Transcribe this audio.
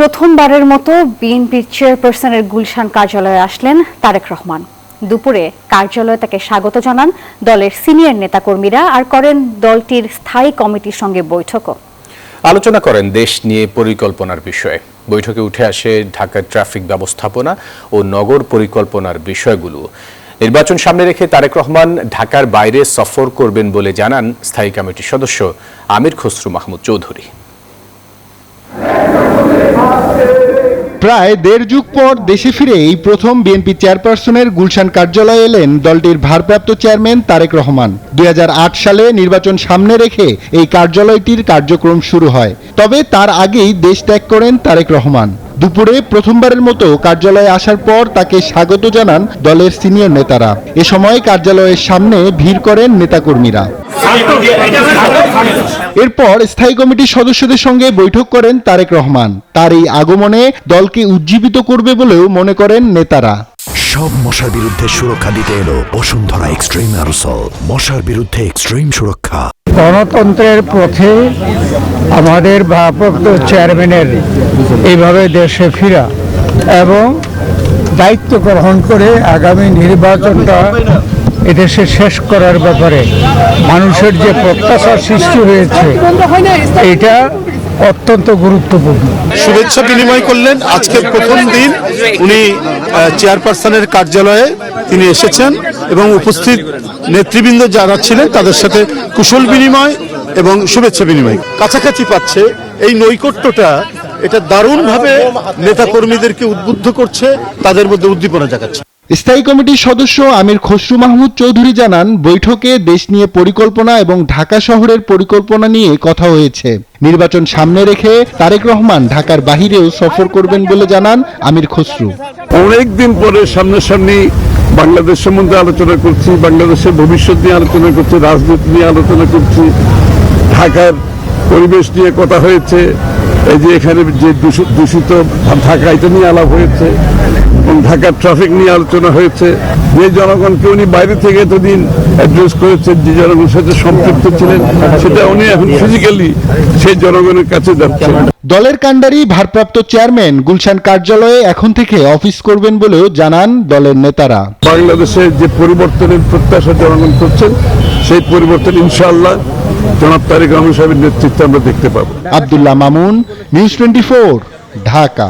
প্রথমবারের মতো বিএনপির চেয়ারপারসনের গুলশান কার্যালয়ে আসলেন তারেক রহমান। দুপুরে কার্যালয়ে তাকে স্বাগত জানান দলের সিনিয়র নেতাকর্মীরা আর করেন দলটির স্থায়ী কমিটির সঙ্গে বৈঠকও। আলোচনা করেন দেশ নিয়ে পরিকল্পনার বিষয়ে। বৈঠকে উঠে আসে ঢাকার ট্রাফিক ব্যবস্থাপনা ও নগর পরিকল্পনার বিষয়গুলো। নির্বাচন সামনে রেখে তারেক রহমান ঢাকার বাইরে সফর করবেন বলে জানান স্থায়ী কমিটির সদস্য আমির খসরু মাহমুদ চৌধুরী। প্রায় দেড় যুগ পর দেশে ফিরে এই প্রথম বিএনপি চেয়ারপারসনের গুলশান কার্যালয়ে এলেন দলটির ভারপ্রাপ্ত চেয়ারম্যান তারেক রহমান। 2008 সালে নির্বাচন সামনে রেখে এই কার্যালয়টির কার্যক্রম শুরু হয়। তবে তার আগেই দেশ ত্যাগ করেন তারেক রহমান। দুপুরে প্রথমবারের মতো কার্যালয়ে আসার পর তাকে স্বাগত জানান দলের সিনিয়র নেতারা। এ সময় কার্যালয়ের সামনে ভিড় করেন নেতাকর্মীরা। এরপর স্থায়ী কমিটির সদস্যদের সঙ্গে বৈঠক করেন তারেক রহমান। তার এই আগমনে দলকে উজ্জীবিত করবে বলেও মনে করেন নেতারা। সব মশার বিরুদ্ধে সুরক্ষা দিতে এলো বসুন্ধরা এক্সট্রিম অ্যারোসল। মশার বিরুদ্ধে এক্সট্রিম সুরক্ষা। গণতন্ত্রের পথে আমাদের ভারপ্রাপ্ত চেয়ারম্যানের এইভাবে দেশে ফেরা এবং দায়িত্ব গ্রহণ করে আগামী নির্বাচনটা এদেশে শেষ করার ব্যাপারে মানুষের যে প্রত্যাশার সৃষ্টি হয়েছে এটা অত্যন্ত গুরুত্বপূর্ণ। শুভেচ্ছা বিনিময় করলেন। আজকের প্রথম দিন উনি চেয়ারপারসনের কার্যালয়ে তিনি এসেছেন এবং উপস্থিত নেতৃবৃন্দ যারা ছিলেন তাদের সাথে কুশল বিনিময় এবং শুভেচ্ছা বিনিময় কাছাকাছি পাচ্ছে। এই নৈকট্যটা এটা দারুণভাবে নেতাকর্মীদেরকে উদ্বুদ্ধ করছে, তাদের মধ্যে উদ্দীপনা জাগাচ্ছে। স্থায়ী কমিটির সদস্য আমির খসরু মাহমুদ চৌধুরী জানান, বৈঠকে দেশ নিয়ে পরিকল্পনা এবং ঢাকা শহরের পরিকল্পনা নিয়ে কথা হয়েছে। নির্বাচন সামনে রেখে তারেক রহমান ঢাকার বাহিরেও সফর করবেন বলে জানান আমির খসরু। অনেকদিন পরে সামনাসামনি বাংলাদেশ সম্বন্ধে আলোচনা করছি, বাংলাদেশের ভবিষ্যৎ নিয়ে আলোচনা করছি, রাজনীতি নিয়ে আলোচনা করছি, ঢাকার পরিবেশ নিয়ে কথা হয়েছে, এই যে এখানে যে দূষিত ঢাকা এটা নিয়ে আলাপ হয়েছে এবং ঢাকার ট্রাফিক নিয়ে আলোচনা হয়েছে। যে জনগণকে উনি বাইরে থেকে এতদিন অ্যাড্রেস করেছেন, যে জনগণের সাথে সম্পৃক্ত ছিলেন, সেটা উনি এখন ফিজিক্যালি সেই জনগণের কাছে যাচ্ছেন। দলের কাণ্ডারি ভারপ্রাপ্ত চেয়ারম্যান গুলশান কার্যালয়ে এখন থেকে অফিস করবেন বলেও জানান দলের নেতারা। বাংলাদেশে যে পরিবর্তনের প্রত্যাশা জনগণ করছেন, সেই পরিবর্তন ইনশাআল্লাহ জনাব তারেক রহমান সাহেবের নেতৃত্বে আমরা দেখতে পাবো। আব্দুল্লাহ মামুন, নিউজ 24, ঢাকা।